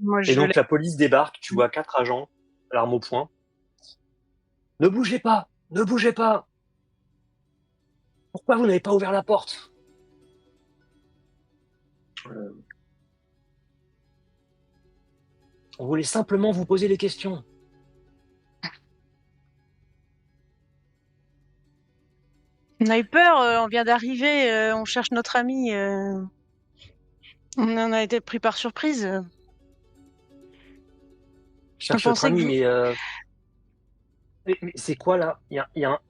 Moi, Et donc la police débarque, tu vois 4 agents, l'arme au poing. Ne bougez pas! Ne bougez pas! Pourquoi vous n'avez pas ouvert la porte? On voulait simplement vous poser des questions. On a eu peur, on vient d'arriver, on cherche notre ami. On en a été pris par surprise. Je On cherche votre pensait que ami, vous... mais c'est quoi là? Il y a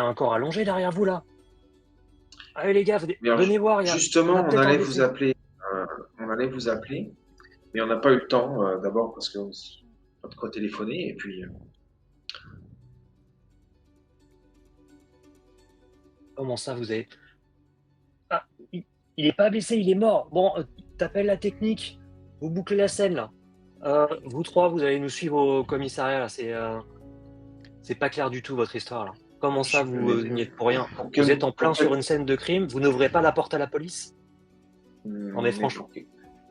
un corps allongé derrière vous là. Allez les gars, Bien, venez voir, on justement, a peut-être un blessé. on allait vous appeler, mais on n'a pas eu le temps, d'abord parce que pas de quoi téléphoner, et puis Comment ça vous avez... Ah, il est pas blessé, il est mort. Bon, t'appelles la technique, vous bouclez la scène là. Vous trois, vous allez nous suivre au commissariat là. C'est pas clair du tout votre histoire là. Comment ça, vous n'y êtes pour rien? Vous êtes en plein sur une scène de crime, vous n'ouvrez pas la porte à la police? Non mais mais franchement,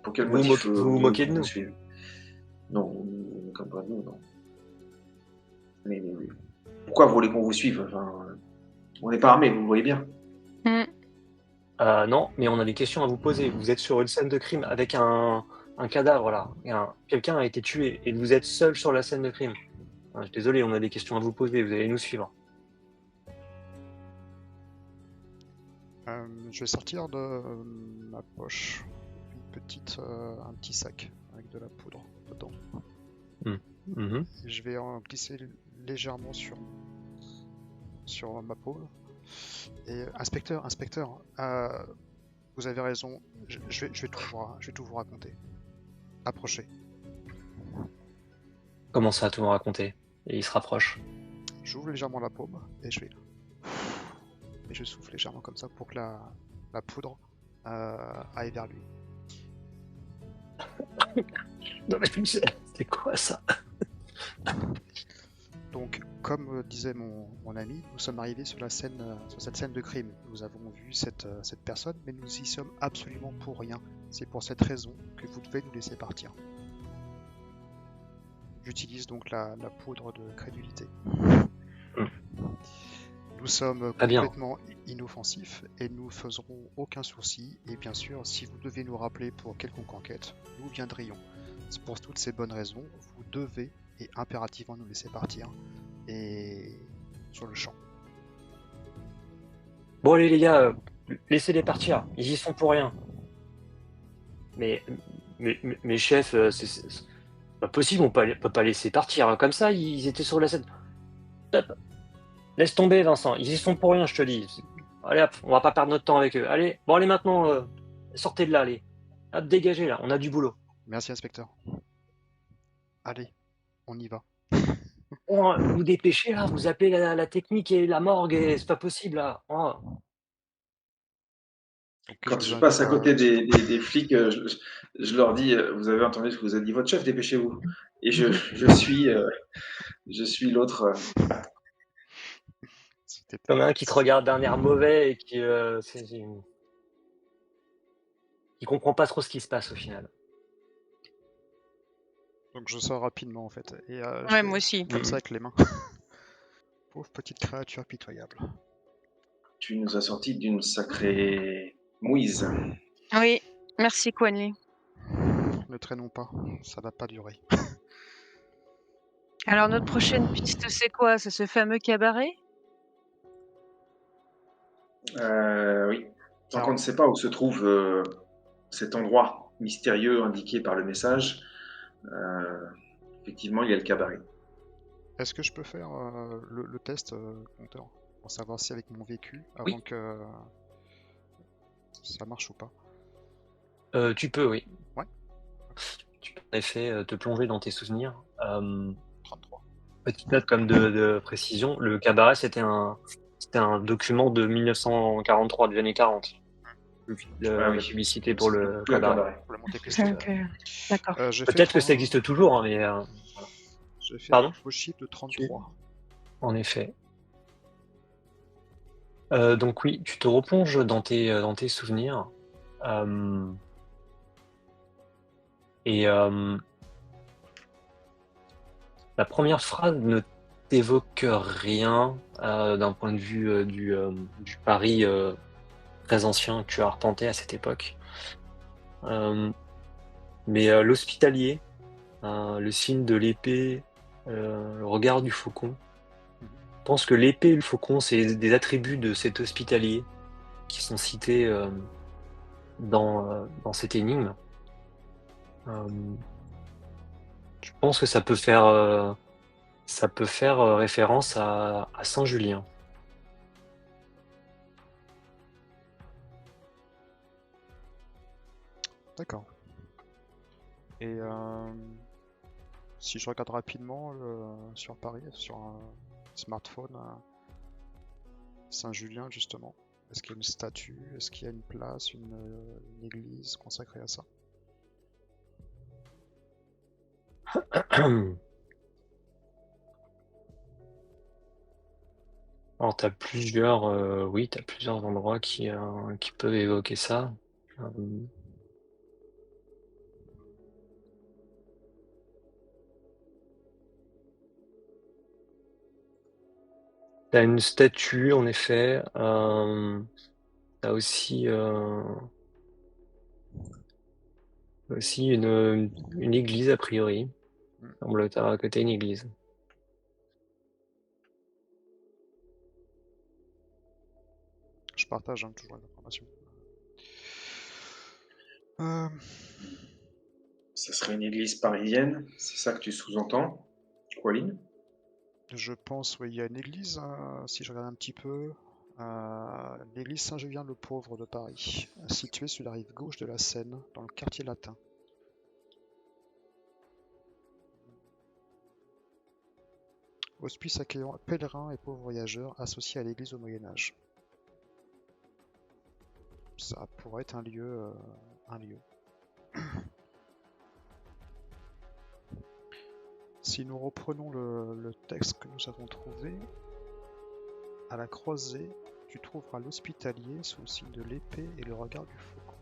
pour quel vous motif vous voulez-vous moquez de qu'on vous nous. suive? Non, comme pas nous, non. Mais pourquoi vous voulez qu'on vous suive? Enfin, on n'est pas armés, vous le voyez bien. Non, mais on a des questions à vous poser. Vous êtes sur une scène de crime avec un cadavre là. Quelqu'un a été tué et vous êtes seul sur la scène de crime. Désolé, on a des questions à vous poser, vous allez nous suivre. Je vais sortir de ma poche un petit sac avec de la poudre dedans. Et je vais en glisser légèrement sur ma peau. Et inspecteur, vous avez raison. Je vais tout vous raconter. Approchez. Comment ça, tout me raconter? Et il se rapproche. J'ouvre légèrement la paume et je souffle légèrement comme ça pour que la poudre aille vers lui. Non mais c'est quoi ça? Donc, comme disait mon ami, nous sommes arrivés sur cette scène de crime. Nous avons vu cette personne, mais nous y sommes absolument pour rien. C'est pour cette raison que vous devez nous laisser partir. J'utilise donc la poudre de crédulité. Nous sommes complètement inoffensifs et nous faiserons aucun souci. Et bien sûr, si vous devez nous rappeler pour quelconque enquête, nous viendrions. C'est pour toutes ces bonnes raisons, vous devez et impérativement nous laisser partir et sur le champ. Bon allez les gars, laissez-les partir, ils y sont pour rien. Mais chef, c'est pas possible, on peut pas laisser partir comme ça, ils étaient sur la scène. Laisse tomber Vincent, ils y sont pour rien je te dis. Allez hop, on va pas perdre notre temps avec eux. Allez, bon allez maintenant, sortez de là, allez. Hop, dégagez là, on a du boulot. Merci inspecteur. Allez, on y va. Oh, vous dépêchez là, vous appelez la technique et la morgue et c'est pas possible là. Oh. Quand je passe à côté des flics, je leur dis, vous avez entendu ce que vous a dit votre chef, dépêchez-vous. Et je suis l'autre. Comme un qui te regarde d'un air mauvais et qui comprend pas trop ce qui se passe au final. Donc je sors rapidement en fait. Et ouais, moi aussi. Comme ça avec les mains. Pauvre petite créature pitoyable. Tu nous as sorti d'une sacrée mouise. Oui, merci Quanley. Ne traînons pas, ça va pas durer. Alors notre prochaine piste c'est quoi? C'est ce fameux cabaret? Oui. Tant qu'on ne sait pas où se trouve cet endroit mystérieux indiqué par le message, effectivement, il y a le cabaret. Est-ce que je peux faire le test, compteur, pour savoir si avec mon vécu, avant que ça marche ou pas? Tu peux, oui. Ouais. Tu peux en effet te plonger dans tes souvenirs. 33. Petite note comme de précision, le cabaret c'était un document de 1943, des années 40. La publicité pour le cabaret. Pour la montée cristienne. D'accord. Peut-être que ça existe toujours, hein, mais... J'ai fait Pardon ? un faux chiffre de 33. En effet. Donc oui, tu te replonges dans tes souvenirs. Et la première phrase ne t'évoque rien d'un point de vue du Paris très ancien que tu as arpenté à cette époque. Mais l'hospitalier, le signe de l'épée, le regard du faucon. Je pense que l'épée et le faucon, c'est des attributs de cet hospitalier qui sont cités dans cette énigme. Je pense que ça peut faire référence à Saint-Julien. D'accord. Et si je regarde rapidement sur Paris, sur un smartphone, Saint-Julien justement, est-ce qu'il y a une statue, est-ce qu'il y a une place, une église consacrée à ça? Alors t'as plusieurs, oui, t'as plusieurs endroits qui peuvent évoquer ça. T'as une statue, en effet. T'as aussi une église, a priori. Il semble que t'as une église. Je partage toujours l'information. Ça serait une église parisienne, c'est ça que tu sous-entends, Qualine? Je pense, oui, il y a une église, si je regarde un petit peu, l'église Saint-Julien-le-Pauvre de Paris, située sur la rive gauche de la Seine, dans le quartier latin. Hospice accueillant pèlerins et pauvres voyageurs associés à l'église au Moyen-Âge. Ça pourrait être un lieu. Si nous reprenons le texte que nous avons trouvé, à la croisée, tu trouveras l'hospitalier sous le signe de l'épée et le regard du faucon,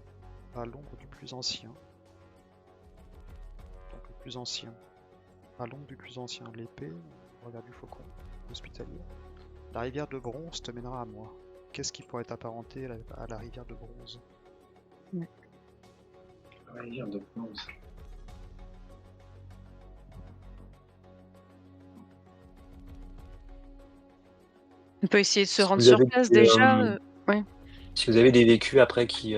à l'ombre du plus ancien. Donc le plus ancien. À l'ombre du plus ancien, l'épée, le regard du faucon, l'hospitalier. La rivière de bronze te mènera à moi. Qu'est-ce qui pourrait être apparenté à la rivière de bronze? La rivière de bronze. On peut essayer de se Si rendre vous sur avez place des, déjà. Ouais. Si vous avez des vécus après qui,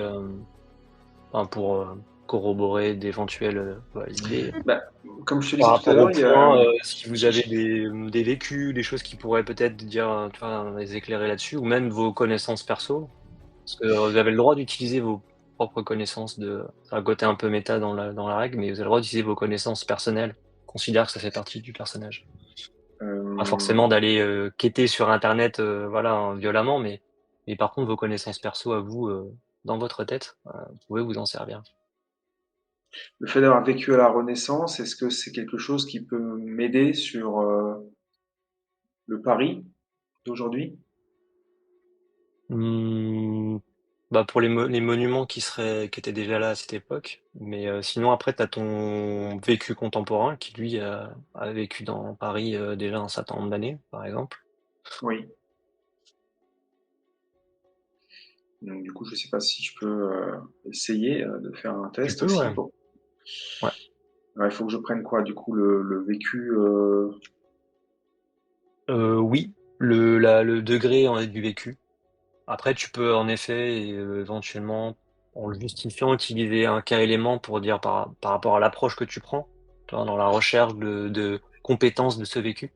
pour corroborer d'éventuelles idées. Bah, comme je te Par disais tout à rapport au l'heure, il y a... point, si vous avez des vécus, des choses qui pourraient peut-être dire, tu vois, les éclairer là-dessus, ou même vos connaissances perso, parce que vous avez le droit d'utiliser vos propres connaissances ça a un côté un peu méta dans la règle, mais vous avez le droit d'utiliser vos connaissances personnelles. Considère que ça fait partie du personnage. Pas forcément d'aller quêter sur Internet, voilà, hein, violemment, mais par contre vos connaissances perso à vous, dans votre tête, vous pouvez vous en servir. Le fait d'avoir vécu à la Renaissance, est-ce que c'est quelque chose qui peut m'aider sur le Paris d'aujourd'hui? Bah pour les monuments qui étaient déjà là à cette époque, mais sinon après tu as ton vécu contemporain qui lui a vécu dans Paris déjà un certain nombre d'années, par exemple. Oui. Donc du coup, je sais pas si je peux essayer de faire un test peux, aussi. ouais. Bon. Ouais. Il faut que je prenne quoi, du coup, le vécu Oui, le degré du vécu. Après, tu peux en effet, éventuellement, en le justifiant, utiliser un cas élément pour dire par rapport à l'approche que tu prends, tu vois, dans la recherche de compétences de ce vécu.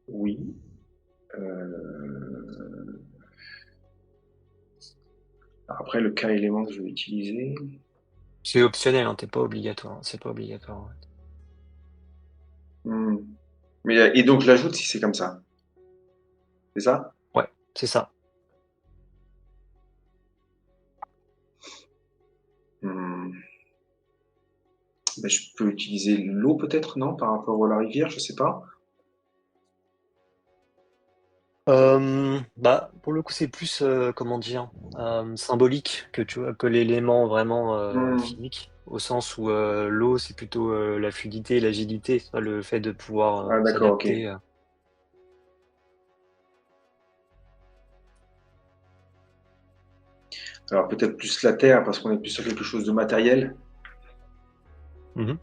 Oui. Après, le cas élément que je vais utiliser. C'est optionnel, hein, t'es pas obligatoire. C'est pas obligatoire. Mais, et donc, je l'ajoute si c'est comme ça. C'est ça? Ouais, c'est ça. Ben, je peux utiliser l'eau peut-être, non? Par rapport à la rivière, je sais pas. Bah, pour le coup, c'est plus, comment dire, symbolique que l'élément vraiment physique, au sens où l'eau, c'est plutôt la fluidité et l'agilité, le fait de pouvoir Ah, d'accord, ok. s'adapter. Alors peut-être plus la terre, parce qu'on est plus sur quelque chose de matériel, Mhm.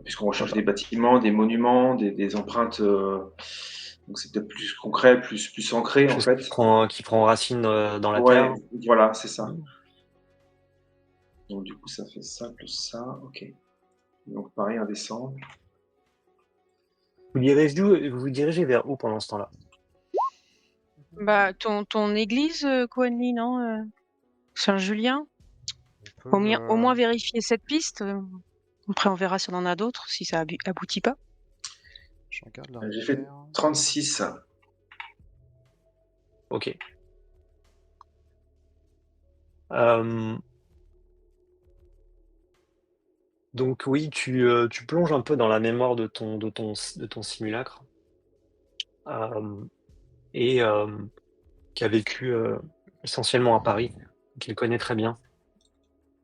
puisqu'on recherche Voilà. des bâtiments, des monuments, des empreintes. Donc c'est peut-être plus concret, plus ancré, Quelque en chose fait. qui prend racine dans la terre. Ouais, voilà, c'est ça. Mhm. Donc du coup, ça fait ça plus ça, ok. Donc pareil, on descend. Vous vous dirigez vers où pendant ce temps-là? Bah, ton église, Cohenly, non Saint-Julien? On Au moins peut, vérifier cette piste. Après, on verra si on en a d'autres, si ça aboutit pas. je regarde la J'ai fait rivière. 36. Ok. Euh, donc oui, tu plonges un peu dans la mémoire de ton simulacre. Et qui a vécu essentiellement à Paris, qu'il connaît très bien.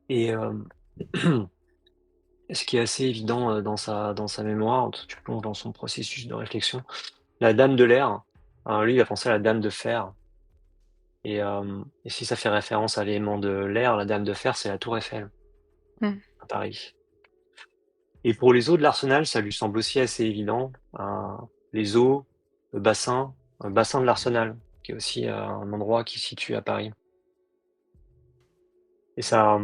Et ce qui est assez évident dans sa mémoire, tu plonges dans son processus de réflexion. La Dame de l'air, lui, il a pensé à la Dame de fer. Et si ça fait référence à l'élément de l'air, la Dame de fer, c'est la Tour Eiffel Hmm. à Paris. Et pour les eaux de l'Arsenal, ça lui semble aussi assez évident. Les eaux, le bassin de l'Arsenal, qui est aussi un endroit qui se situe à Paris. Et ça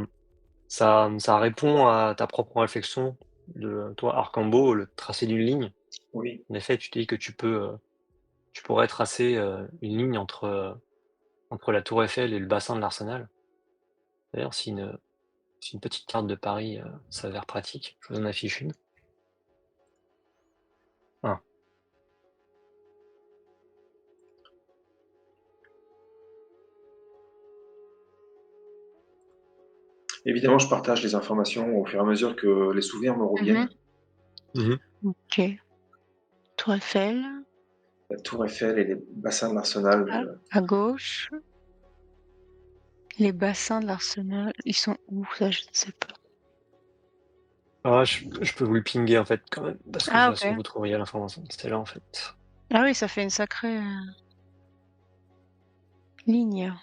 répond à ta propre réflexion de toi, Archambault, le tracé d'une ligne. Oui. En effet, tu te dis que tu pourrais tracer une ligne entre la Tour Eiffel et le bassin de l'Arsenal. D'ailleurs, si une petite carte de Paris s'avère pratique, je vous en affiche une. Ah. Évidemment, je partage les informations au fur et à mesure que les souvenirs me reviennent. Mhm. Ok. Tour Eiffel, La Tour Eiffel et les bassins de l'Arsenal. à gauche. Les bassins de l'Arsenal, ils sont où, ça, je ne sais pas. Ah, je peux vous le pinguer en fait quand même, parce que de Ah, toute ok. façon vous trouveriez l'information. C'était là en fait. Ah oui, ça fait une sacrée ligne.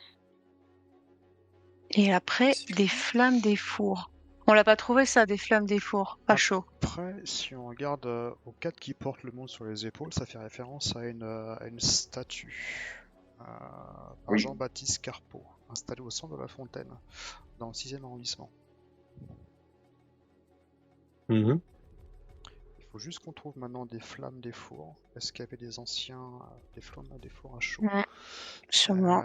Et après, des flammes des fours. On l'a pas trouvé ça, des flammes des fours, pas chaud. Après, si on regarde au cadre qui porte le monde sur les épaules, ça fait référence à une statue par Oui. Jean-Baptiste Carpeau, installée au centre de la Fontaine, dans le 6e arrondissement. Mhm. Il faut juste qu'on trouve maintenant des flammes des fours. Est-ce qu'il y avait des anciens des flammes des fours à chaud? Ouais, sûrement.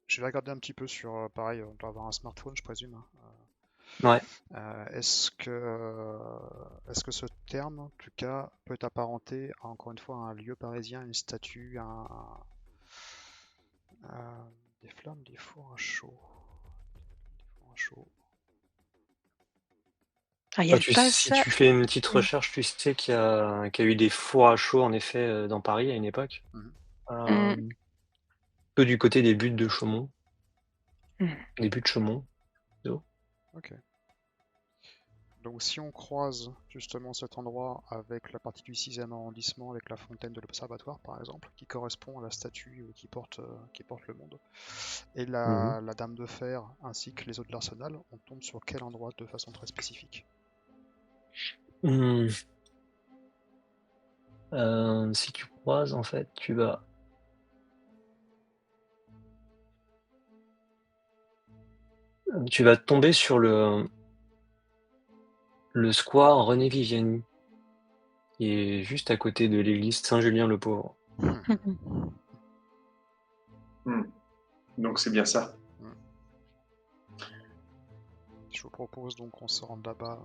Je vais regarder un petit peu sur, pareil, on doit avoir un smartphone, je présume. Ouais. Est-ce que ce terme, en tout cas, peut être apparenté à, encore une fois, un lieu parisien, une statue, des flammes, des fours à chaud. Ah, il y a le Si passage. tu fais une petite recherche, tu sais qu'il y a eu des fours à chaud en effet dans Paris à une époque. Mm. Que du côté des buttes de Chaumont. Mm. Des buttes de Chaumont. Ok. Donc si on croise justement cet endroit avec la partie du 6e arrondissement, avec la fontaine de l'Observatoire par exemple, qui correspond à la statue qui porte le monde, et Mhm. la Dame de Fer ainsi que les eaux de l'Arsenal, on tombe sur quel endroit de façon très spécifique? Si tu croises, en fait, tu vas tomber sur le square René Viviani, qui est juste à côté de l'église Saint-Julien-le-Pauvre. Donc c'est bien ça. Je vous propose donc qu'on se rende là-bas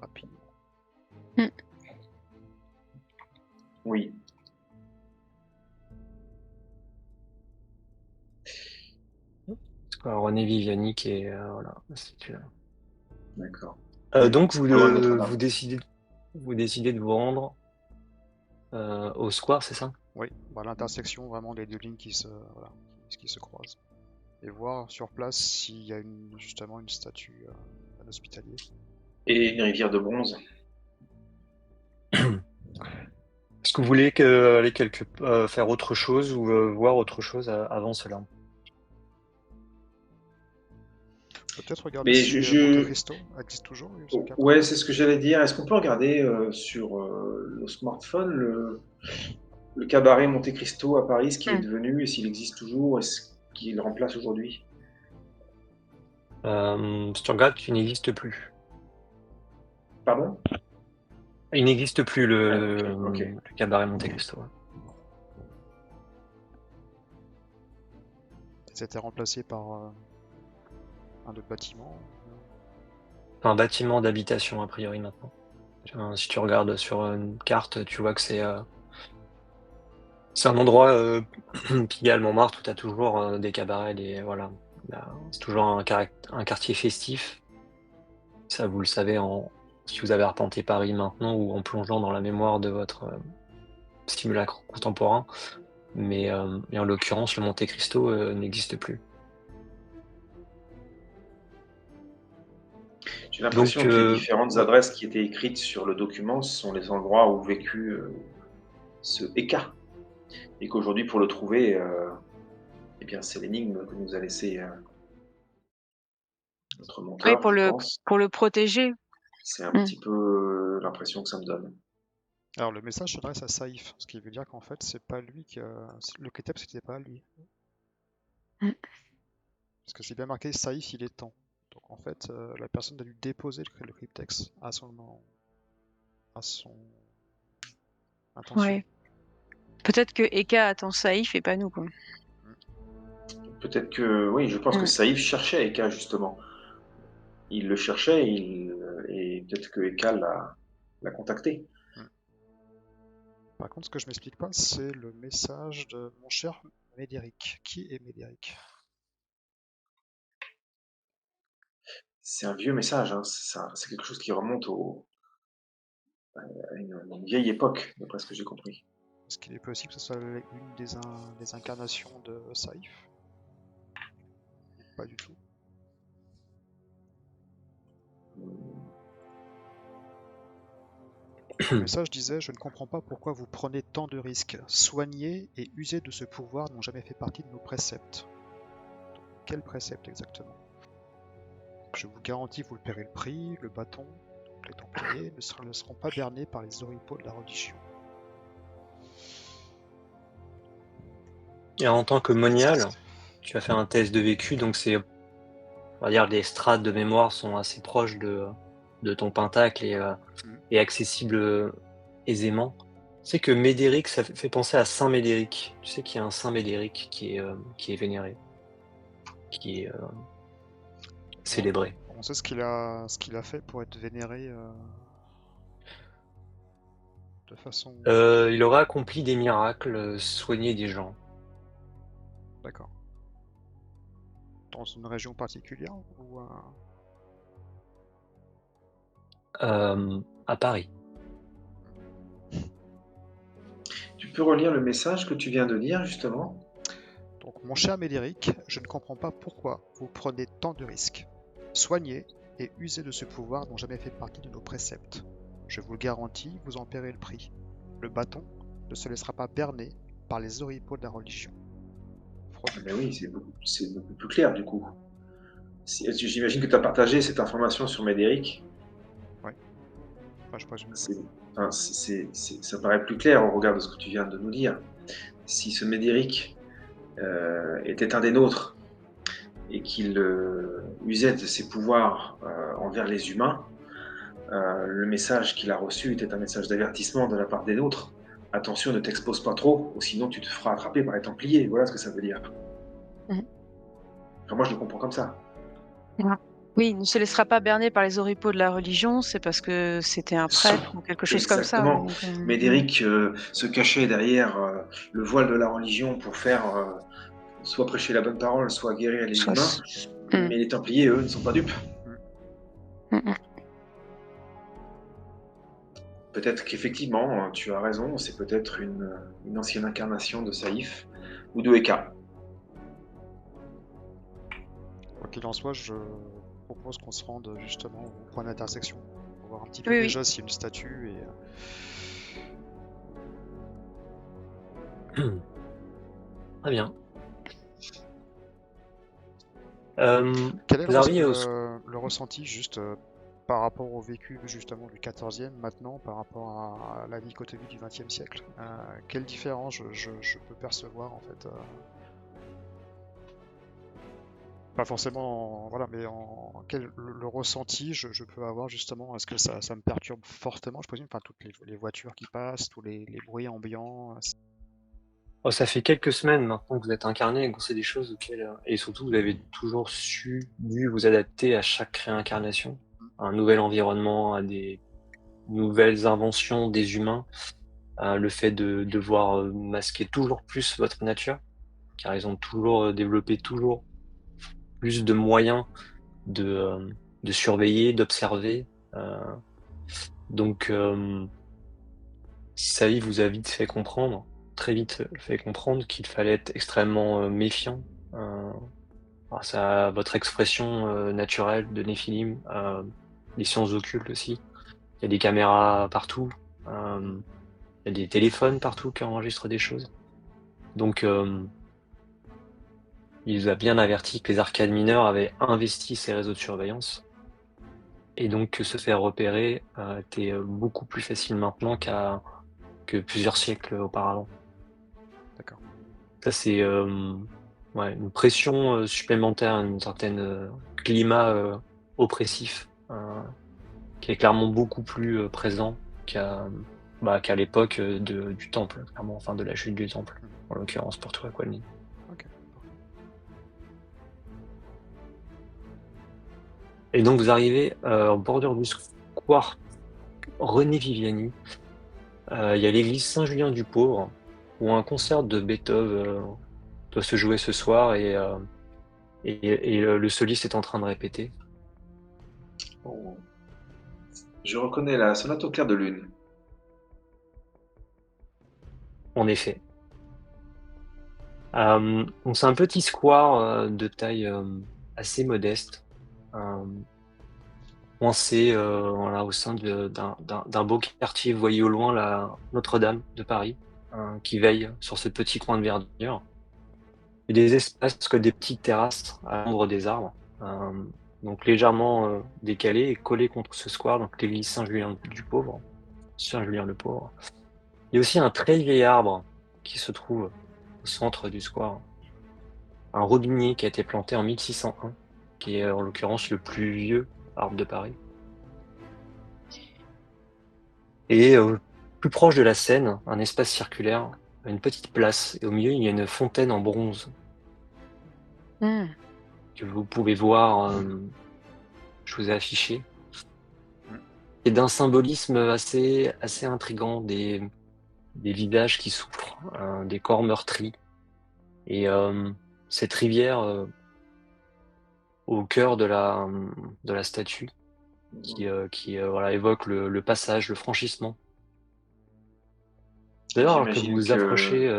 rapidement. Oui. Square René Viviani qui est voilà, c'est celui-là. D'accord. Donc Pas loin de Notre-Dame. vous décidez vous décidez de vous rendre au square, c'est ça? Oui, l'intersection vraiment des deux lignes qui se croisent. Et voir sur place s'il y a justement une statue d'un hospitalier. Et une rivière de bronze. Est-ce que vous voulez aller faire autre chose ou voir autre chose avant cela? Peut-être regarder Mais si Monte Cristo existe toujours. Ouais, c'est ce que j'allais dire. Est-ce qu'on peut regarder sur le smartphone le cabaret Monte Cristo à Paris, ce qu'il est devenu et s'il existe toujours et ce qu'il remplace aujourd'hui? Si tu regardes, il n'existe plus. Pardon? Il n'existe plus Ok. le cabaret Monte Cristo. C'était remplacé par un autre bâtiment. Un bâtiment d'habitation a priori maintenant. Si tu regardes sur une carte, tu vois que c'est un endroit qui est à Montmartre où tu as toujours des cabarets, voilà. C'est toujours un quartier festif. Ça, vous le savez si vous avez arpenté Paris maintenant ou en plongeant dans la mémoire de votre simulacre contemporain. Mais en l'occurrence, le Monte Cristo n'existe plus. J'ai l'impression que les différentes adresses qui étaient écrites sur le document sont les endroits où vécut ce Eka. Et qu'aujourd'hui, pour le trouver, eh bien, c'est l'énigme que nous a laissé notre monteur, pour le protéger. C'est un petit peu l'impression que ça me donne. Alors le message s'adresse à Saïf, ce qui veut dire qu'en fait c'est pas lui le Ketep, c'était pas lui. Parce que c'est bien marqué Saïf, il est temps. Donc en fait la personne a dû déposer le cryptex à son intention. Ouais. Peut-être que Eka attend Saïf et pas nous, quoi. Peut-être que oui, je pense que Saïf cherchait Eka justement. Il le cherchait et peut-être que Eka l'a contacté. Par contre, ce que je m'explique pas, c'est le message de mon cher Médéric. Qui est Médéric? C'est un vieux message, hein. C'est quelque chose qui remonte à une vieille époque, d'après ce que j'ai compris. Est-ce qu'il est possible que ce soit une des incarnations de Saïf? Pas du tout. Le message disait: je ne comprends pas pourquoi vous prenez tant de risques. Soigner et user de ce pouvoir n'ont jamais fait partie de nos préceptes. Donc, quel précepte exactement? Je vous garantis, vous le paierez le prix, le bâton. Donc, les Templiers ne seront pas bernés par les oripeaux de la religion. Et en tant que monial, tu as fait un test de vécu, donc on va dire, les strates de mémoire sont assez proches de ton pentacle et accessibles aisément. Tu sais que Médéric, ça fait penser à Saint Médéric. Tu sais qu'il y a un Saint Médéric qui est vénéré, qui est célébré. On sait ce qu'il a fait pour être vénéré de façon... Il aurait accompli des miracles, soigné des gens. D'accord. Dans une région particulière ou à Paris. Tu peux relire le message que tu viens de lire, justement? Donc, mon cher Médéric, je ne comprends pas pourquoi vous prenez tant de risques. Soigner et user de ce pouvoir n'ont jamais fait partie de nos préceptes. Je vous le garantis, vous en paierez le prix. Le bâton ne se laissera pas berner par les oripeaux de la religion. Mais oui, c'est beaucoup plus clair du coup. J'imagine que tu as partagé cette information sur Médéric. Oui. Enfin, je présume. Ça paraît plus clair au regard de ce que tu viens de nous dire. Si ce Médéric était un des nôtres et qu'il usait de ses pouvoirs envers les humains, le message qu'il a reçu était un message d'avertissement de la part des nôtres. Attention, ne t'expose pas trop, ou sinon tu te feras attraper par les Templiers. Voilà ce que ça veut dire. Enfin, moi, je le comprends comme ça. Oui, il ne se laissera pas berner par les oripeaux de la religion, c'est parce que c'était un prêtre ou quelque chose comme ça. Exactement. Médéric se cachait derrière le voile de la religion pour faire soit prêcher la bonne parole, soit guérir les humains. Mais les Templiers, eux, ne sont pas dupes. Peut-être qu'effectivement, tu as raison, c'est peut-être une ancienne incarnation de Saïf ou de Eka. Quoi qu'il en soit, je propose qu'on se rende justement au point d'intersection pour voir un petit peu Oui, déjà s'il y a une statue et Très bien. quel est Vous arrivez au... le ressenti juste par rapport au vécu justement du 14e maintenant par rapport à la dichotomie du 20e siècle. Quelle différence je peux percevoir en fait pas forcément, voilà, mais le ressenti je peux avoir justement, est-ce que ça me perturbe fortement, je présume, enfin toutes les voitures qui passent, tous les bruits ambiants. Oh, ça fait quelques semaines maintenant que vous êtes incarné et que vous savez des choses auxquelles... Et surtout, vous avez toujours dû vous adapter à chaque réincarnation, à un nouvel environnement, à des nouvelles inventions des humains, à le fait de devoir masquer toujours plus votre nature, car ils ont toujours développé toujours plus de moyens de surveiller, d'observer. Donc, Saïd vous a vite fait comprendre, très vite fait comprendre qu'il fallait être extrêmement méfiant grâce à votre expression naturelle de Néphilim, les sciences occultes aussi. Il y a des caméras partout, il y a des téléphones partout qui enregistrent des choses. Donc, il vous a bien averti que les arcades mineurs avaient investi ces réseaux de surveillance. Et donc que se faire repérer était beaucoup plus facile maintenant que plusieurs siècles auparavant. D'accord. Ça, c'est une pression supplémentaire, un certain climat oppressif qui est clairement beaucoup plus présent qu'à l'époque du temple, clairement, enfin de la chute du temple, en l'occurrence pour toi, Qualny. Ok. Et donc vous arrivez en bordure du square René Viviani. Il y a l'église Saint-Julien-du-Pauvre, où un concert de Beethoven doit se jouer ce soir et le soliste est en train de répéter. Bon. Je reconnais la sonate au clair de lune. En effet. Donc c'est un petit square de taille assez modeste, coincé voilà, au sein d'un beau quartier. Vous voyez au loin la Notre-Dame de Paris qui veille sur ce petit coin de verdure. Et des espaces que des petites terrasses à l'ombre des arbres, donc légèrement décalées et collées contre ce square, donc l'église Saint-Julien-du-Pauvre, Saint-Julien-le-Pauvre. Il y a aussi un très vieil arbre qui se trouve au centre du square, un robinier qui a été planté en 1601, qui est en l'occurrence le plus vieux arbre de Paris. Et plus proche de la Seine, un espace circulaire, une petite place, et au milieu il y a une fontaine en bronze que vous pouvez voir, je vous ai affiché, et d'un symbolisme assez intrigant, des visages qui souffrent, des corps meurtris, et cette rivière au cœur de la statue qui voilà, évoque le passage, le franchissement. D'ailleurs, alors que vous vous approchez,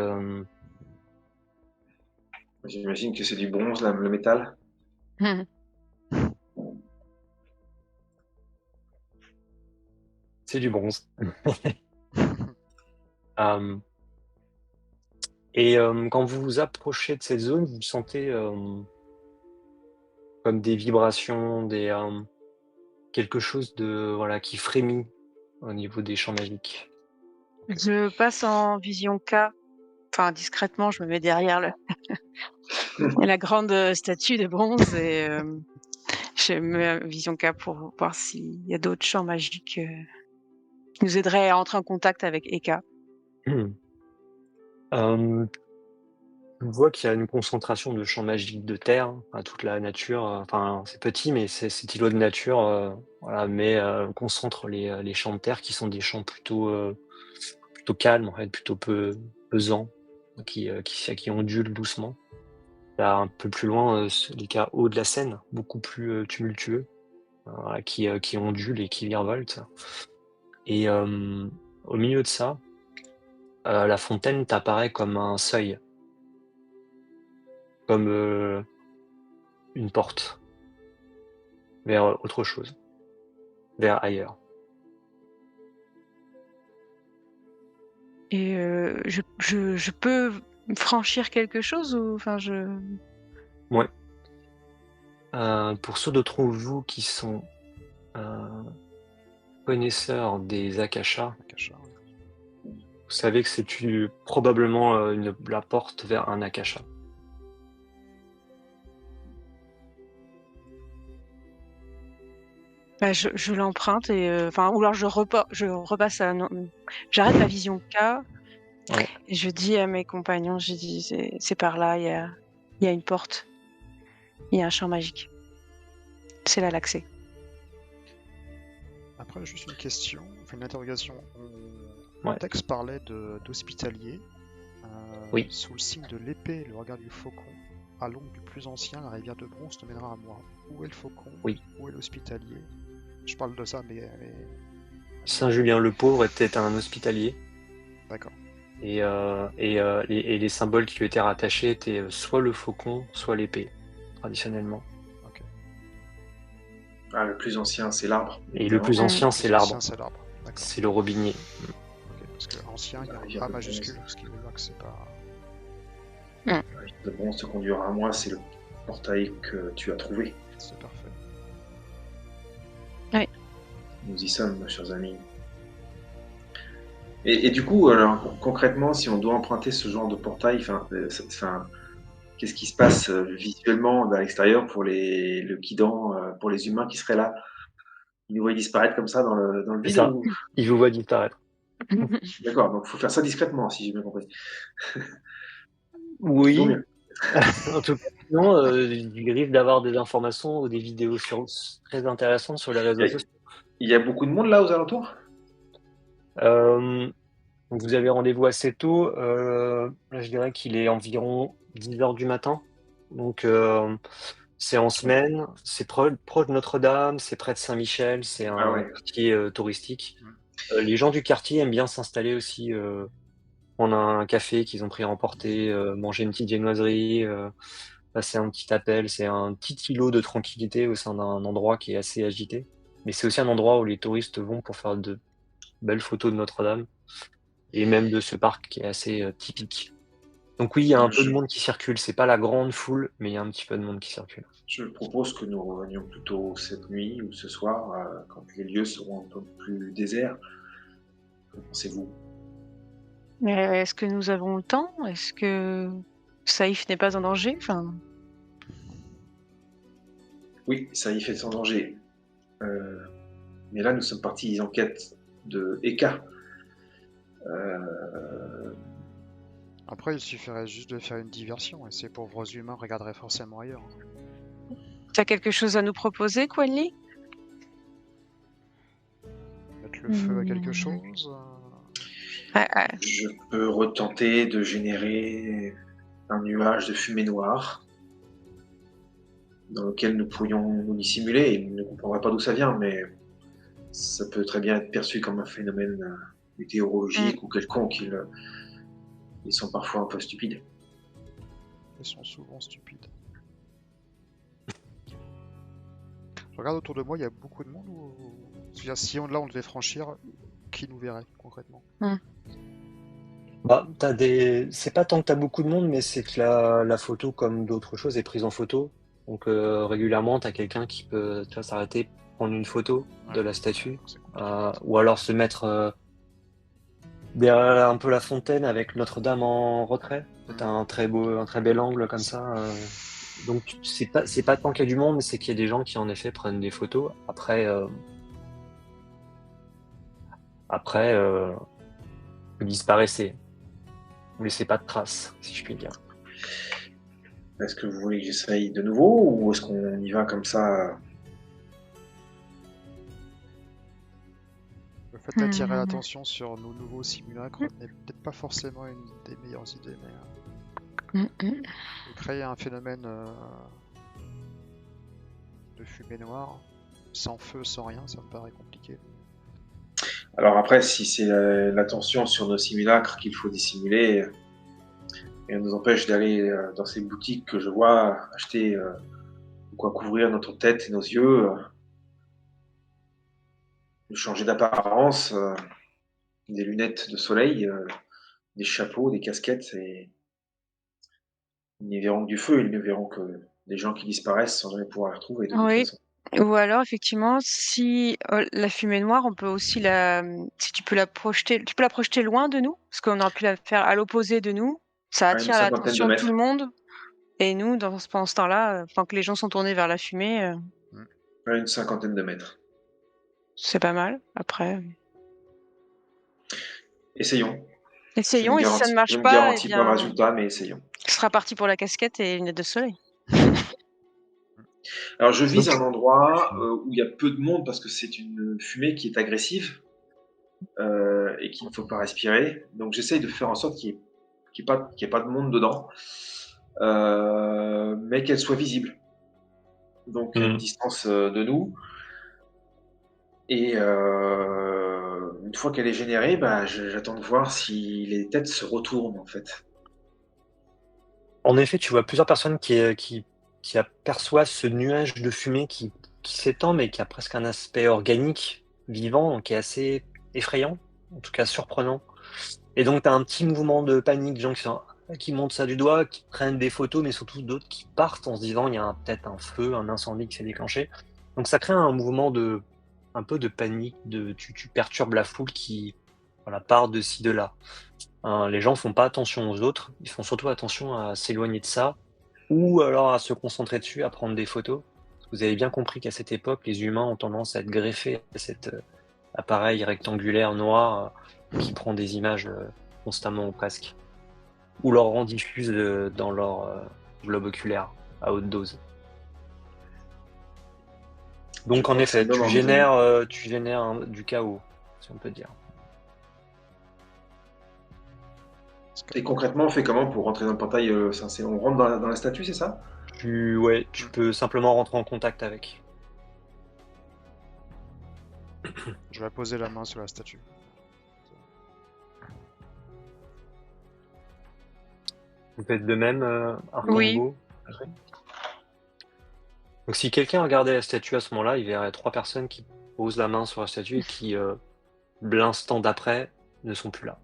J'imagine que c'est du bronze, là, le métal. c'est du bronze. Et quand vous vous approchez de cette zone, vous sentez comme des vibrations, quelque chose de voilà qui frémit au niveau des champs magiques. Je passe en vision K. Enfin, discrètement, je me mets derrière la grande statue de bronze et je mets vision K pour voir s'il y a d'autres champs magiques qui nous aideraient à entrer en contact avec Eka. On voit qu'il y a une concentration de champs magiques de terre, toute la nature. Enfin, c'est petit, mais cet îlot de nature, voilà, concentre les champs de terre qui sont des champs plutôt calmes, en fait, plutôt pesants, qui ondulent doucement. Là, un peu plus loin, les cas hauts de la Seine, beaucoup plus tumultueux, voilà, qui ondulent et qui virevoltent. Et au milieu de ça, la fontaine t'apparaît comme un seuil, comme une porte vers autre chose, vers ailleurs. Et je peux franchir quelque chose ou enfin Ouais. Pour ceux d'entre vous qui sont connaisseurs des akashas, vous savez que c'est probablement la porte vers un akasha. Bah, je l'emprunte et enfin ou alors je repasse à j'arrête la vision K Ouais. et je dis à mes compagnons, j'ai dit c'est par là, il y a une porte, il y a un champ magique. C'est là l'accès. Après, juste une question, enfin une interrogation. Ouais. Le texte parlait d'hospitalier. Oui. Sous le signe de l'épée et le regard du faucon, à l'ombre du plus ancien, la rivière de bronze te mènera à moi. Où est le faucon? Oui. Où est l'hospitalier? Je parle de ça, mais... Saint Julien le Pauvre était un hospitalier. D'accord. Et les symboles qui lui étaient rattachés étaient soit le faucon, soit l'épée, traditionnellement. Ok. Ah, le plus ancien, c'est l'arbre. Et le plus ancien, c'est l'arbre. C'est l'arbre. D'accord. C'est le robinier. Ok, parce que ancien, il y a rivière un A de majuscule, bronze. ce qui veut dire que c'est pas... La rivière de bronze te conduira à moi, c'est le portail que tu as trouvé. C'est parfait. Nous y sommes, chers amis. Et du coup, alors, concrètement, si on doit emprunter ce genre de portail, qu'est-ce qui se passe visuellement à l'extérieur pour le Kidan, pour les humains qui seraient là? Ils nous voient disparaître comme ça dans le C'est vide ça. ou... Il vous voit disparaître. D'accord, donc il faut faire ça discrètement, si j'ai bien compris. Oui. Toujours mieux. En tout cas, sinon, il risque d'avoir des informations ou des vidéos très intéressantes sur les réseaux sociaux. Il y a beaucoup de monde là aux alentours? Vous avez rendez-vous assez tôt. Là, je dirais qu'il est environ 10h du matin. Donc, c'est en semaine. C'est proche de Notre-Dame. C'est près de Saint-Michel. C'est un quartier touristique. Les gens du quartier aiment bien s'installer aussi. On a un café qu'ils ont pris à emporter, manger une petite viennoiserie, passer un petit appel. C'est un petit îlot de tranquillité au sein d'un endroit qui est assez agité. Mais c'est aussi un endroit où les touristes vont pour faire de belles photos de Notre-Dame et même de ce parc qui est assez typique. Donc oui, il y a un peu de monde qui circule. C'est pas la grande foule, mais il y a un petit peu de monde qui circule. Je propose que nous revenions plutôt cette nuit ou ce soir, quand les lieux seront un peu plus déserts. Que pensez-vous? Est-ce que nous avons le temps? Est-ce que Saïf n'est pas en danger? Enfin... Oui, Saïf est en danger. Mais là, nous sommes partis en quête de Eka. Après, il suffirait juste de faire une diversion, et ces pauvres humains regarderaient forcément ailleurs. T'as quelque chose à nous proposer, Quenly? Mettre le feu à quelque chose? Je peux retenter de générer un nuage de fumée noire dans lequel nous pourrions nous dissimuler. Ils ne comprendraient pas d'où ça vient, mais ça peut très bien être perçu comme un phénomène météorologique ou quelconque. Ils sont parfois un peu stupides. Ils sont souvent stupides. Je regarde autour de moi, il y a beaucoup de monde ou... C'est-à-dire, si on devait franchir, qui nous verrait concrètement? Bah, c'est pas tant que t'as beaucoup de monde, mais c'est que la photo, comme d'autres choses, est prise en photo. Donc régulièrement, t'as quelqu'un qui peut s'arrêter, prendre une photo de la statue, ou alors se mettre derrière un peu la fontaine avec Notre-Dame en retrait. T'as un très bel angle comme ça. Donc c'est pas tant qu'il y a du monde, mais c'est qu'il y a des gens qui en effet prennent des photos. Après, vous disparaissez. Vous laissez pas de traces, si je puis dire. Est-ce que vous voulez que j'essaye de nouveau ou est-ce qu'on y va comme ça? Le fait d'attirer l'attention sur nos nouveaux simulacres n'est peut-être pas forcément une des meilleures idées, mais créer un phénomène de fumée noire, sans feu, sans rien, ça me paraît compliqué. Alors après, si c'est l'attention sur nos simulacres qu'il faut dissimuler, et on nous empêche d'aller dans ces boutiques que je vois acheter de quoi couvrir notre tête et nos yeux, de changer d'apparence, des lunettes de soleil, des chapeaux, des casquettes, et ils n'y verront que du feu, ils ne verront que des gens qui disparaissent sans jamais pouvoir les retrouver de toute Oui. façon. Ou alors, effectivement, si la fumée noire, on peut aussi si tu peux la projeter loin de nous, parce qu'on aurait pu la faire à l'opposé de nous. Ça À une attire cinquantaine de l'attention de tout le mètres. monde. Et nous, pendant ce temps-là, tant que les gens sont tournés vers la fumée, À une cinquantaine de mètres. c'est pas mal. Après, Essayons. essayons. Et si ça ne Je marche ne pas, eh garantis pas le bien, résultat, mais essayons. ce sera parti pour la casquette et les lunettes de soleil. Alors je vise Donc- un endroit où il y a peu de monde parce que c'est une fumée qui est agressive et qu'il ne faut pas respirer. Donc j'essaye de faire en sorte qu'il n'y ait pas de monde dedans, mais qu'elle soit visible. Donc à une distance de nous. Et une fois qu'elle est générée, bah, j'attends de voir si les têtes se retournent en fait. En effet, tu vois plusieurs personnes qui aperçoivent ce nuage de fumée qui s'étend, mais qui a presque un aspect organique, vivant, qui est assez effrayant, en tout cas surprenant. Et donc, tu as un petit mouvement de panique, des gens qui montent ça du doigt, qui prennent des photos, mais surtout d'autres qui partent en se disant il y a peut-être un feu, un incendie qui s'est déclenché. Donc, ça crée un mouvement un peu de panique, tu perturbes la foule qui voilà, part de ci, de là. Les gens font pas attention aux autres, ils font surtout attention à s'éloigner de ça, ou alors à se concentrer dessus, à prendre des photos. Vous avez bien compris qu'à cette époque, les humains ont tendance à être greffés à cet appareil rectangulaire noir qui prend des images constamment ou presque, ou leur en diffuse dans leur globe oculaire à haute dose. Donc en effet, tu génères du chaos, si on peut dire. Et concrètement, on fait comment pour rentrer dans le portail on rentre dans la statue, c'est ça? Tu peux simplement rentrer en contact avec. Je vais poser la main sur la statue. Vous faites de même, Oui. Arcambo. Donc si quelqu'un regardait la statue à ce moment-là, il verrait 3 personnes qui posent la main sur la statue et qui, l'instant d'après, ne sont plus là.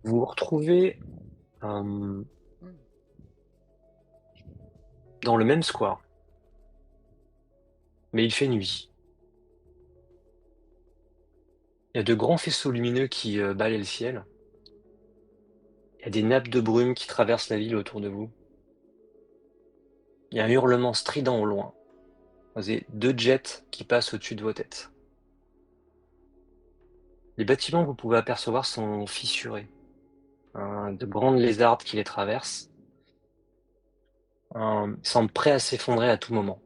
Vous vous retrouvez dans le même square. Mais il fait nuit. Il y a de grands faisceaux lumineux qui balaient le ciel. Il y a des nappes de brume qui traversent la ville autour de vous. Il y a un hurlement strident au loin. Vous avez 2 jets qui passent au-dessus de vos têtes. Les bâtiments que vous pouvez apercevoir sont fissurés. De grandes lézardes qui les traversent. Ils semblent prêts à s'effondrer à tout moment.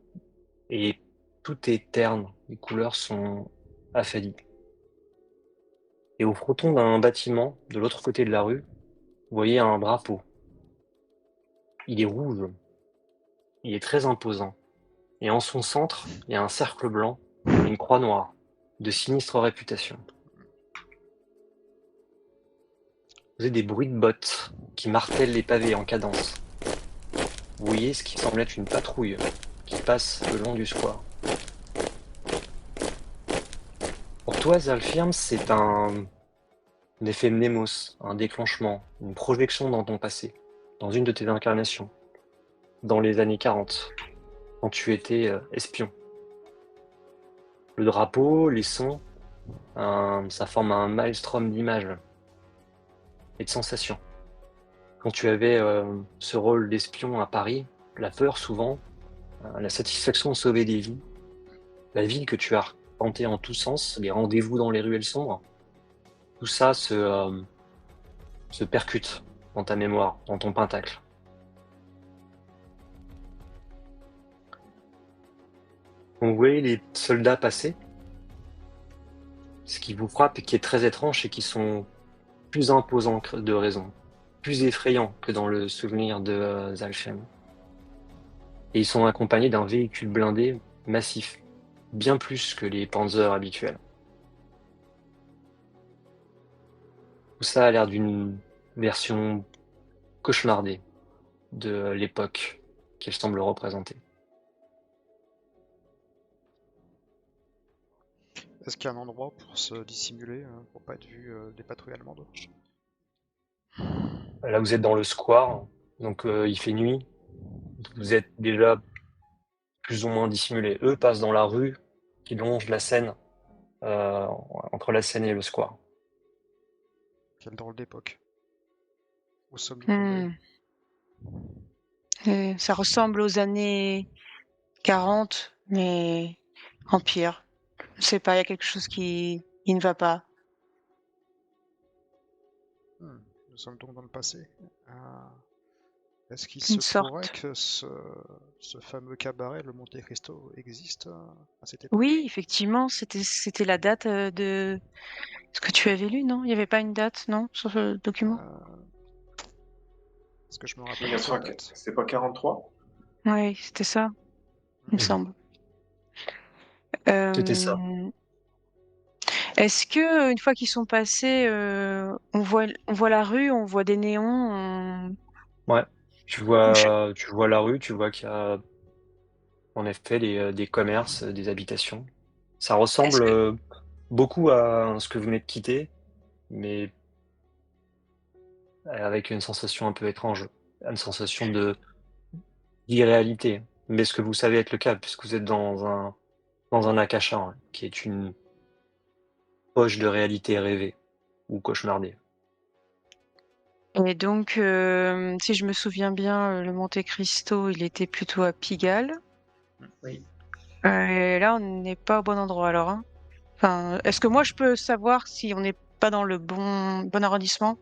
Et tout est terne, les couleurs sont affadies. Et au fronton d'un bâtiment, de l'autre côté de la rue, vous voyez un drapeau. Il est rouge. Il est très imposant. Et en son centre, il y a un cercle blanc et une croix noire, de sinistre réputation. Vous avez des bruits de bottes qui martèlent les pavés en cadence. Vous voyez ce qui semble être une patrouille qui passe le long du square. Pour toi, Zalfirm, c'est un effet mnémos, un déclenchement, une projection dans ton passé, dans une de tes incarnations, dans les années 40, quand tu étais espion. Le drapeau, les sons, ça forme un maelstrom d'images et de sensations. Quand tu avais ce rôle d'espion à Paris, la peur souvent, la satisfaction de sauver des vies, la ville que tu as arpentée en tous sens, les rendez-vous dans les ruelles sombres, tout ça se percute dans ta mémoire, dans ton pentacle. Donc vous voyez les soldats passer. Ce qui vous frappe et qui est très étrange, c'est qu'ils sont plus imposants que de raison. plus effrayants que dans le souvenir de Zalchem. Et ils sont accompagnés d'un véhicule blindé massif, bien plus que les Panzers habituels. Tout ça a l'air d'une version cauchemardée de l'époque qu'elle semble représenter. Est-ce qu'il y a un endroit pour se dissimuler, pour pas être vu des patrouilles allemandes? Là, vous êtes dans le square, donc il fait nuit. Vous êtes déjà plus ou moins dissimulé. Eux passent dans la rue qui longe la Seine, entre la Seine et le square. Quelle drôle d'époque. Où sommes-nous tombés? Ça ressemble aux années 40, mais en pire. Je sais pas, il y a quelque chose qui ne va pas. Nous sommes donc dans le passé. Est-ce qu'il Une se pourrait sorte. que ce fameux cabaret, le Monte Cristo, existe à cette époque? Oui, effectivement, c'était la date de ce que tu avais lu, non? Il n'y avait pas une date, non, sur ce document? Est-ce que je me rappelle de cette date? C'est pas 43? Oui, c'était ça, il me semble. C'était ça. Est-ce que une fois qu'ils sont passés, on voit la rue, on voit des néons, Ouais. Tu vois la rue, tu vois qu'il y a en effet des commerces, des habitations. Ça Est-ce ressemble que beaucoup à ce que vous venez de quitter, mais avec une sensation un peu étrange, une sensation d'irréalité. Mais ce que vous savez être le cas, puisque vous êtes dans un akasha, hein, qui est une poche de réalité rêvée ou cauchemardée. et donc, si je me souviens bien, le Monte Cristo, il était plutôt à Pigalle. Oui. Et là, on n'est pas au bon endroit alors, hein? Enfin, est-ce que moi je peux savoir si on n'est pas dans le bon arrondissement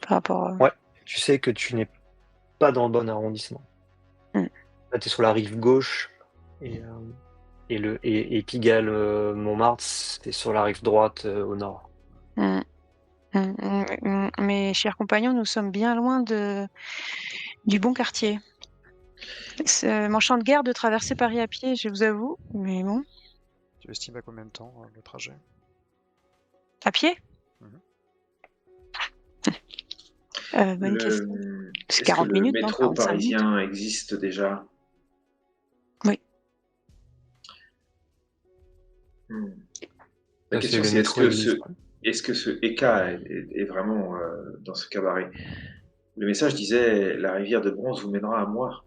par rapport à... Ouais, tu sais que tu n'es pas dans le bon arrondissement. Là, tu es sur la rive gauche et Pigalle, Montmartre, c'est sur la rive droite, au nord. Mm. Mes chers compagnons, nous sommes bien loin du bon quartier. C'est mon champ de guerre de traverser Paris à pied, je vous avoue, mais bon. Tu estimes à combien de temps le trajet? À pied? Bonne question. C'est Est-ce que 40 le minutes, non? métro 45 minutes? parisien existe déjà? Oui. La Là, question le c'est métro existe, ouais. est-ce que ce Eka est vraiment dans ce cabaret? Le message disait la rivière de bronze vous mènera à moi.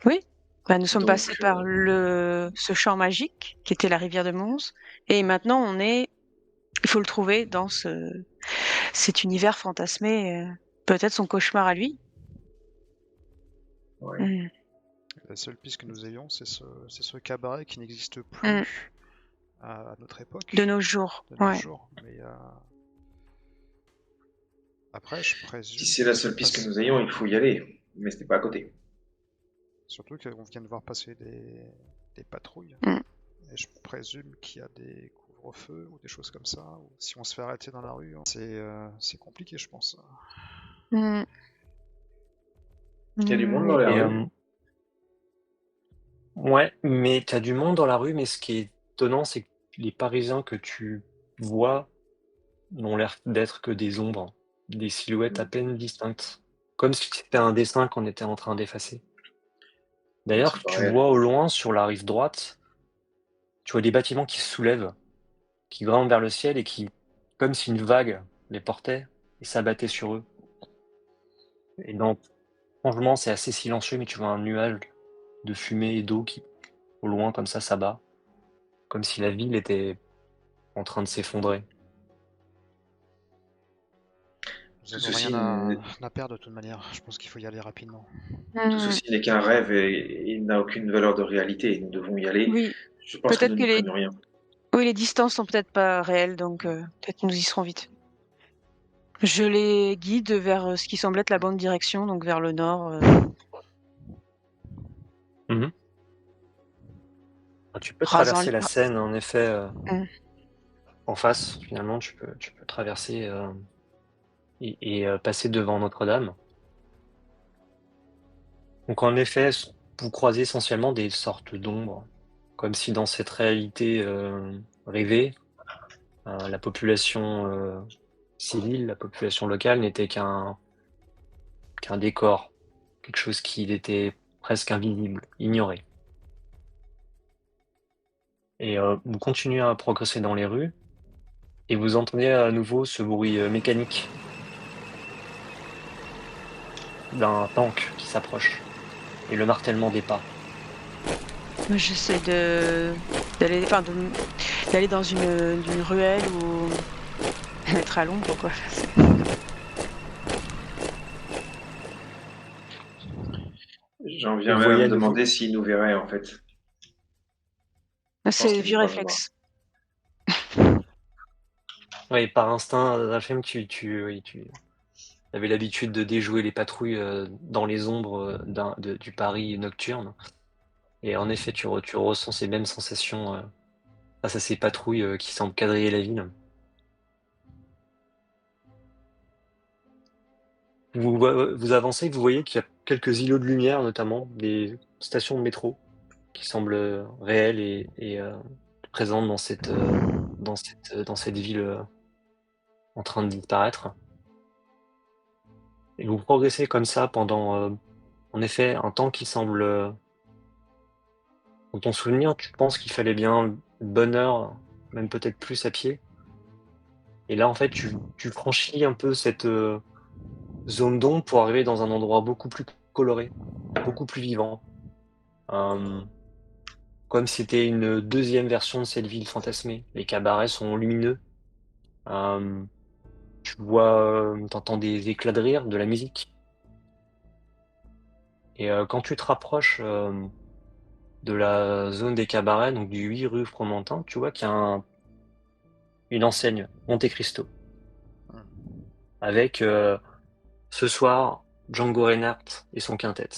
Oui. Bah, nous sommes Donc, passés par ce champ magique qui était la rivière de Mons, et maintenant il faut le trouver dans cet univers fantasmé, peut-être son cauchemar à lui. ouais. La seule piste que nous ayons, c'est ce cabaret qui n'existe plus à notre époque. De nos jours. De nos Ouais. jours. Mais après, je présume. Si c'est la seule piste que nous ayons, il faut y aller. Mais ce n'est pas à côté. Surtout qu'on vient de voir passer des patrouilles. Et je présume qu'il y a des couvre-feux ou des choses comme ça. Ou si on se fait arrêter dans la rue, c'est compliqué, je pense. Il y a du monde dans la rue. Ouais, mais tu as du monde dans la rue, mais ce qui est étonnant, c'est que les Parisiens que tu vois n'ont l'air d'être que des ombres, des silhouettes à peine distinctes, comme si c'était un dessin qu'on était en train d'effacer. D'ailleurs, tu vois au loin, sur la rive droite, tu vois des bâtiments qui se soulèvent, qui grimpent vers le ciel et qui, comme si une vague les portait et s'abattait sur eux. Et donc, franchement, c'est assez silencieux, mais tu vois un nuage de fumée et d'eau qui, au loin, comme ça, s'abat, comme si la ville était en train de s'effondrer. Nous n'avons rien à perdre de toute manière. Je pense qu'il faut y aller rapidement. Tout ceci n'est qu'un rêve et il n'a aucune valeur de réalité. Nous devons y aller. Oui. Je pense que nous n'y prenions rien. Oui, les distances sont peut-être pas réelles, donc peut-être nous y serons vite. Je les guide vers ce qui semble être la bonne direction, donc vers le nord. Tu peux traverser la Seine, en effet, en face. Finalement, tu peux traverser et passer devant Notre-Dame. Donc en effet, vous croisez essentiellement des sortes d'ombres, comme si dans cette réalité rêvée, la population civile, la population locale n'était qu'un décor, quelque chose qui était presque invisible, ignoré. Et vous continuez à progresser dans les rues, et vous entendez à nouveau ce bruit mécanique d'un tank qui s'approche, et le martèlement des pas. Moi, j'essaie d'aller, enfin, d'aller dans une ruelle ou être à l'ombre, quoi. J'en Et viens vous même à voyez me à nouveau. demander s'il nous verrait en fait. Ah, Je pense c'est le qu'il vieux veut pas me voir. réflexe. Oui, par instinct, Rachem, oui, tu avais l'habitude de déjouer les patrouilles dans les ombres du Paris nocturne. Et en effet, tu ressens ces mêmes sensations face à ces patrouilles qui semblent quadriller la ville. Vous avancez, vous voyez qu'il y a quelques îlots de lumière, notamment des stations de métro, qui semblent réelles et présentes dans cette ville en train de disparaître. Et vous progressez comme ça pendant, en effet, un temps qui semble, dans ton souvenir, tu penses qu'il fallait bien une bonne heure, même peut-être plus à pied. Et là, en fait, tu franchis un peu cette zone d'ombre pour arriver dans un endroit beaucoup plus coloré, beaucoup plus vivant. Comme si c'était une deuxième version de cette ville fantasmée. Les cabarets sont lumineux. Euh, Tu vois, t'entends des éclats de rire, de la musique. Et quand tu te rapproches de la zone des cabarets, donc du 8 rue Fromentin, tu vois qu'il y a une enseigne, Monte Cristo, avec ce soir Django Reinhardt et son quintet.